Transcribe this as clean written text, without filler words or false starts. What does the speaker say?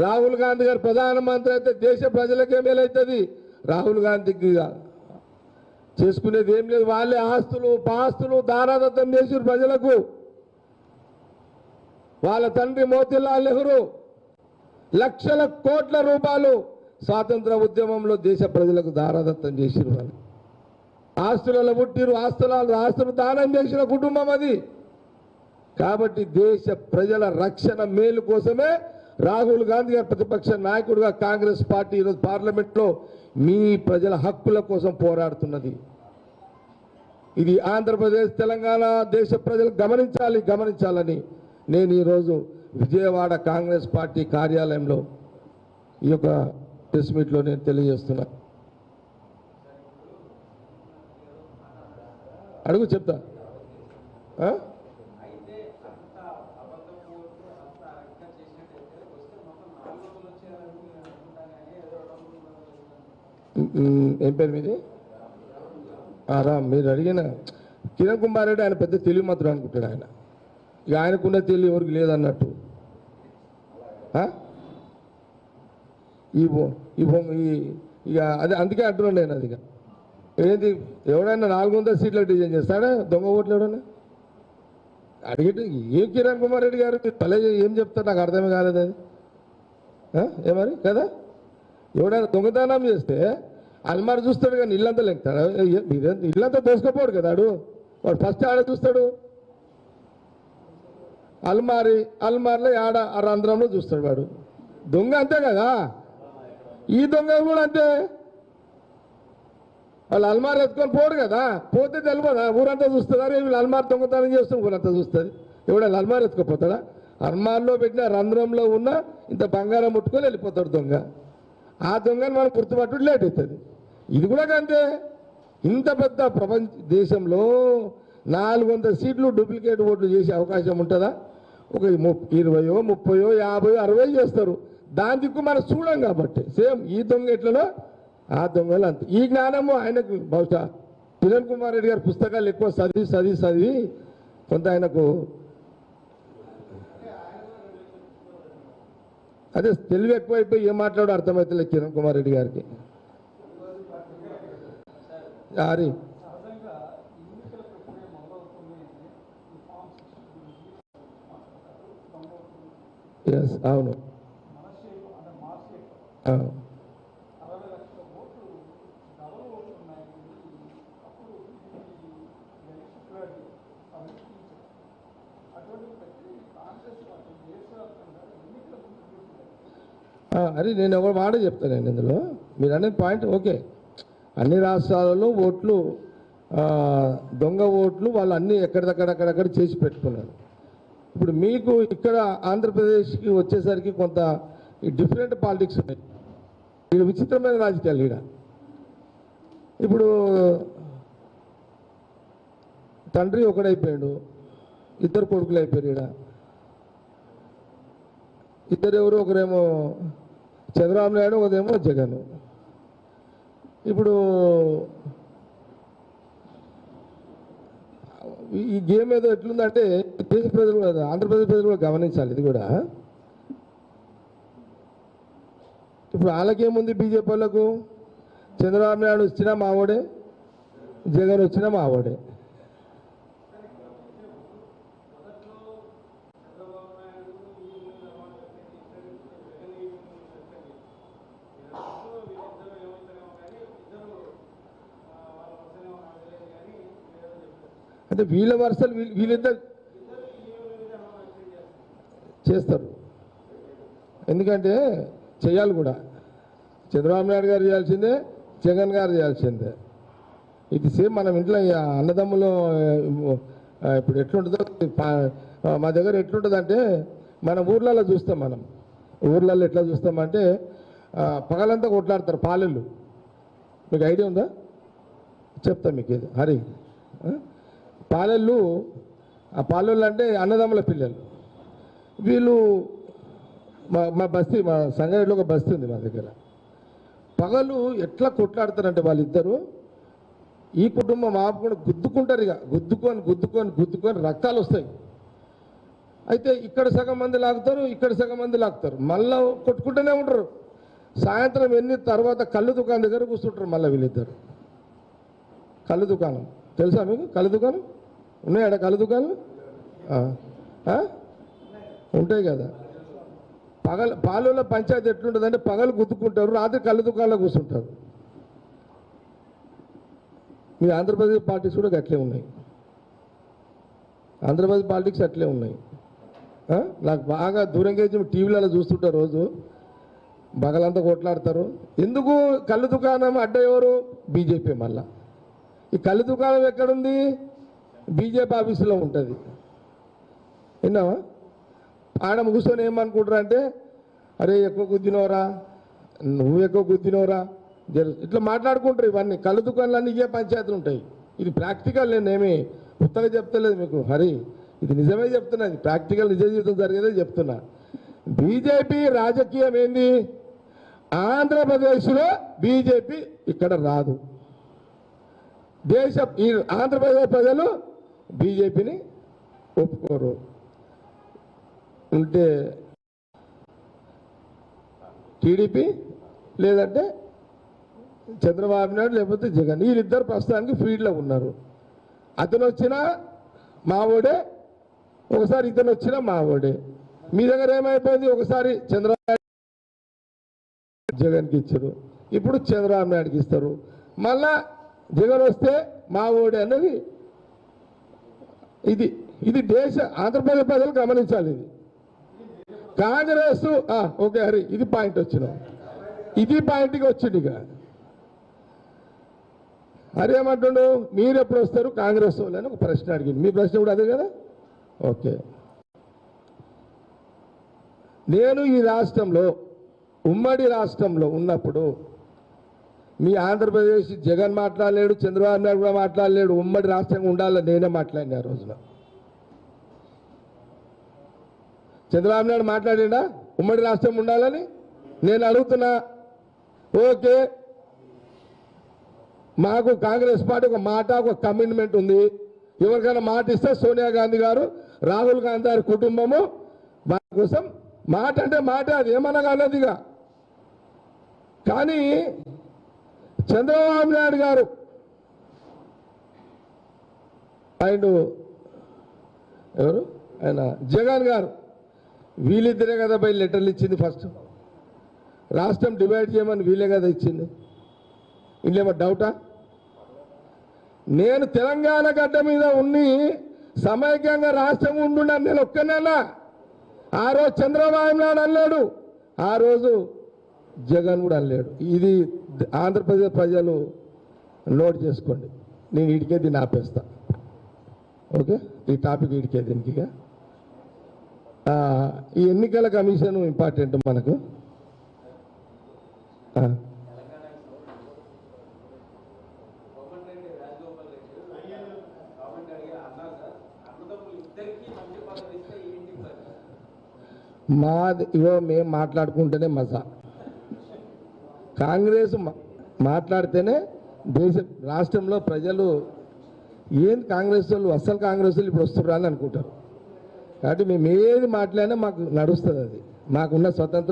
రాహుల్ గాంధీ గారు ప్రధానమంత్రి అయితే దేశ ప్రజలకే మేలవుతుంది. రాహుల్ గాంధీకి చేసుకునేది ఏం లేదు. వాళ్ళే ఆస్తులు పాస్తులు దారాదత్తం చేసి ప్రజలకు. వాళ్ళ తండ్రి మోతీలాల్ నెహ్రూ లక్షల కోట్ల రూపాయలు స్వాతంత్ర ఉద్యమంలో దేశ ప్రజలకు దారాదత్తం చేసిరు. వాళ్ళు ఆస్తులలో పుట్టిరు, ఆస్తులు దానం చేసిన కుటుంబం అది. కాబట్టి దేశ ప్రజల రక్షణ మేలు కోసమే రాహుల్ గాంధీ గారు ప్రతిపక్ష నాయకుడిగా కాంగ్రెస్ పార్టీ ఈరోజు పార్లమెంట్లో మీ ప్రజల హక్కుల కోసం పోరాడుతున్నది. ఇది ఆంధ్రప్రదేశ్ తెలంగాణ దేశ ప్రజలు గమనించాలని నేను ఈరోజు విజయవాడ కాంగ్రెస్ పార్టీ కార్యాలయంలో ఈ యొక్క ప్రెస్ మీట్లో నేను తెలియజేస్తున్నా. అడుగు చెప్తా. ఏం పేరు మీది? రామ్. మీరు అడిగిన కిరణ్ కుమార్ రెడ్డి ఆయన పెద్ద తెలివి మాత్రం అనుకుంటాడు. ఆయన ఇక ఆయనకున్న తెలివి ఎవరికి లేదన్నట్టు. ఇక అదే అందుకే అంటున్నాను నేను. అది ఏంటి ఎవడైనా 400 సీట్ల డిజైన్ చేస్తాడా? దొంగ ఓట్లు ఎవడన్నా అడిగితే ఏం కిరణ్ కుమార్ రెడ్డి గారు పల్లె ఏం చెప్తారు నాకు అర్థమే కాలేదు. అది ఏమని కదా, ఎవడైనా దొంగతనం చేస్తే అల్మారి చూస్తాడు కానీ ఇల్లంతా లెంగుతాడు. ఇల్లంతా దోసుకపోడు కదా వాడు ఫస్ట్ ఆడ చూస్తాడు. అల్మారిలో ఆడ ఆ రంధ్రంలో చూస్తాడు వాడు. దొంగ అంతే కదా, ఈ దొంగ కూడా అంతే. వాళ్ళు అల్మారి ఎత్తుకొని పోడు కదా, పోతే తెలియదా ఊరంతా చూస్తుందా? వీళ్ళు అల్మారి దొంగతనం చేస్తాం ఊరంతా చూస్తుంది. ఎవడైనా అల్మారి ఎత్తుకపోతాడా? అల్మారిలో పెట్టిన రంధ్రంలో ఉన్న ఇంత బంగారం ముట్టుకొని వెళ్ళిపోతాడు దొంగ. ఆ దొంగని మనం గుర్తుపట్టుడు లేట్ అవుతుంది. ఇది కూడా అంతే. ఇంత పెద్ద ప్రపంచ దేశంలో 400 సీట్లు డూప్లికేట్ ఓట్లు చేసే అవకాశం ఉంటుందా? ఒక 20, 30, 50, 60 చేస్తారు. దాని దిక్కు మనం చూడం కాబట్టి సేమ్ ఈ దొంగ ఎట్లనో ఆ దొంగలు అంతే. ఈ జ్ఞానము ఆయనకు బహుశా కిరణ్ కుమార్ రెడ్డి గారి పుస్తకాలు ఎక్కువ చదివి కొంత ఆయనకు అదే తెలివి ఎక్కువైపోయి ఏం మాట్లాడో అర్థమవుతలేదు కిరణ్ కుమార్ రెడ్డి గారికి. అది ఎస్ అవును. అది నేను ఒక మాట చెప్తానండి ఇందులో. మీరు అనేది పాయింట్ ఓకే. అన్ని రాష్ట్రాలలో ఓట్లు దొంగ ఓట్లు వాళ్ళు అన్నీ ఎక్కడిదక్కడక్కడక్కడ చేసి పెట్టుకున్నారు. ఇప్పుడు మీకు ఇక్కడ ఆంధ్రప్రదేశ్కి వచ్చేసరికి కొంత డిఫరెంట్ పాలిటిక్స్ ఉన్నాయి. ఇక్కడ విచిత్రమైన రాజకీయాలు. ఇక్కడ ఇప్పుడు తండ్రి ఒకడైపోయాడు, ఇద్దరు కొడుకులు అయిపోయారు. ఇక్కడ ఇద్దరు ఎవరు, ఒకరేమో చంద్రబాబు నాయుడు, ఒకదేమో జగన్. ఇప్పుడు ఈ గేమ్ ఏదో ఎట్లుందంటే దేశ ప్రజలు కూడా ఆంధ్రప్రదేశ్ ప్రజలు కూడా గమనించాలి. ఇది కూడా ఇప్పుడు వాళ్ళకేముంది, బీజేపీ వాళ్ళకు చంద్రబాబు నాయుడు వచ్చినా మావోడే, జగన్ వచ్చినా మావోడే. అంటే వీళ్ళ వరుసలు వీళ్ళిద్దరు చేస్తారు. ఎందుకంటే చేయాలి కూడా. చంద్రబాబు నాయుడు గారు చేయాల్సిందే, జగన్ గారు చేయాల్సిందే. ఇది సేమ్ మనం ఇంట్లో అన్నదమ్ములు ఇప్పుడు ఎట్లుంటుందో మా దగ్గర ఎట్లుంటుంది అంటే, మన ఊర్లలో చూస్తాం. మనం ఊర్లలో ఎట్లా చూస్తామంటే పగలంతా కొట్లాడతారు పాలెళ్ళు. మీకు ఐడియా ఉందా? చెప్తా మీకు. ఇది హరి పాలెళ్ళు, ఆ పాలెళ్ళు అంటే అన్నదమ్ముల పిల్లలు. వీళ్ళు మా బస్తీ, మా సంగారెడ్డిలో ఒక బస్తీ ఉంది మా దగ్గర. పగలు ఎట్లా కొట్లాడతారంటే వాళ్ళిద్దరూ, ఈ కుటుంబం ఆపుకుండా గుద్దుకుంటారు. ఇక గుద్దుకొని రక్తాలు వస్తాయి. అయితే ఇక్కడ సగం మంది లాగుతారు, ఇక్కడ సగం మంది లాగుతారు, మళ్ళా కొట్టుకుంటూనే ఉంటారు. సాయంత్రం ఎన్ని తర్వాత కళ్ళు దుకాణం దగ్గర కూర్చుంటారు మళ్ళీ వీళ్ళిద్దరు. కళ్ళు దుకాణం తెలుసా మీకు? కళ్ళు దుకాణం ఉన్నాయా? కళ్ళు దుకాణం ఉంటాయి కదా. పాలూళ్ళ పంచాయతీ ఎట్లుంటుందంటే పగలు గుద్దుకుంటారు, రాత్రి కళ్ళు దుకాణంలో కూర్చుంటారు. మీ ఆంధ్రప్రదేశ్ పార్టీస్ కూడా అట్లే ఉన్నాయి. ఆంధ్రప్రదేశ్ పాలిటిక్స్ అట్లే ఉన్నాయి. నాకు బాగా దూరంగా టీవీలలో చూస్తుంటారు, రోజు బగలంతా కొట్లాడతారు. ఎందుకు? కళ్ళు దుకాణం అడ్డ ఎవరు? బీజేపీ. మళ్ళా ఈ కళ్ళు దుకాణం ఎక్కడుంది? బీజేపీ ఆఫీసులో ఉంటుంది. విన్నావా? ఆడ కూర్చొని ఏమనుకుంటారు అంటే, అరే ఎక్కువ గుద్దినవరా, నువ్వు ఎక్కువ గుద్దినవరా, ఇట్లా మాట్లాడుకుంటారు. ఇవన్నీ కళ్ళు దుకాణాలన్నీ ఇవే పంచాయతీలు ఉంటాయి. ఇది ప్రాక్టికల్, నేనేమి కొత్తగా చెప్తలేదు మీకు హరి, ఇది నిజమే చెప్తున్నా. ఇది ప్రాక్టికల్ నిజ జీవితం జరిగేదే చెప్తున్నా. బీజేపీ రాజకీయం ఏంది? ఆంధ్రప్రదేశ్లో బీజేపీ ఇక్కడ రాదు. ఈ ఆంధ్రప్రదేశ్ ప్రజలు బీజేపీని ఒప్పుకోరు. ఉంటే టీడీపీ, లేదంటే చంద్రబాబు నాయుడు, లేకపోతే జగన్. వీళ్ళిద్దరు ప్రస్తుతానికి ఫీల్డ్లో ఉన్నారు. అతను వచ్చినా మావోడే, ఒకసారి ఇతను వచ్చినా మావోడే. మీ దగ్గర ఏమైపోయింది? ఒకసారి చంద్రబాబు నాయుడు జగన్కి ఇచ్చారు, ఇప్పుడు చంద్రబాబు నాయుడుకి ఇస్తారు. మళ్ళా జగన్ వస్తే మావోడే అన్నది ఇది దేశ ఆంధ్రప్రదేశ్ ప్రజలు గమనించాలి. ఇది కాంగ్రెస్. ఓకే హరి, ఇది పాయింట్ వచ్చిన, ఇది పాయింట్కి వచ్చింది. ఇక హరి ఏమంటుండు, మీరు ఎప్పుడు వస్తారు కాంగ్రెస్ వాళ్ళు అని ఒక ప్రశ్న అడిగింది. మీ ప్రశ్న కూడా అదే కదా. ఓకే, నేను ఈ రాష్ట్రంలో, ఉమ్మడి రాష్ట్రంలో ఉన్నప్పుడు మీ ఆంధ్రప్రదేశ్ జగన్ మాట్లాడలేడు, చంద్రబాబు నాయుడు కూడా మాట్లాడలేడు. ఉమ్మడి రాష్ట్రంగా ఉండాలని నేనే మాట్లాడినా. ఆ రోజున చంద్రబాబు నాయుడు మాట్లాడిండా ఉమ్మడి రాష్ట్రం ఉండాలని? నేను అడుగుతున్నా. ఓకే, మాకు కాంగ్రెస్ పార్టీ ఒక మాట, ఒక కమిట్మెంట్ ఉంది. ఎవరికైనా మాట ఇస్తే సోనియా గాంధీ గారు, రాహుల్ గాంధీ గారి కుటుంబము వారి కోసం మాట అంటే మాట, అది ఏమనగలదిగా. కానీ చంద్రబాబు నాయుడు గారు ఎవరు ఆయన జగన్ గారు, వీళ్ళిద్దరే కదా పోయి లెటర్లు ఇచ్చింది. ఫస్ట్ రాష్ట్రం డివైడ్ చేయమని వీళ్ళే కదా ఇచ్చింది. ఇంకేమో డౌటా? నేను తెలంగాణ గడ్డ మీద ఉన్ని సమైక్యంగా రాష్ట్రం ఉండున్నా నేను ఒక్కనేనా? ఆ రోజు చంద్రబాబు నాయుడు అనలేడు, ఆ రోజు జగన్ కూడా అనలేడు. ఇది ఆంధ్రప్రదేశ్ ప్రజలు నోట్ చేసుకోండి. నేను ఇడికే దీన్ని ఆపేస్తా. ఓకే, ఈ టాపిక్ ఇడికే దీనికి. ఈ ఎన్నికల కమిషన్ ఇంపార్టెంట్ మనకు. ఇవో మేము మాట్లాడుకుంటేనే మజా. కాంగ్రెస్ మాట్లాడితేనే రాష్ట్రంలో ప్రజలు ఏం కాంగ్రెస్ వాళ్ళు, అస్సలు కాంగ్రెస్ వాళ్ళు ఇప్పుడు వస్తుర్రా అని అనుకుంటారు. కాబట్టి మేము ఏది మాట్లాడినా మాకు నడుస్తుంది. అది మాకున్న స్వతంత్రం.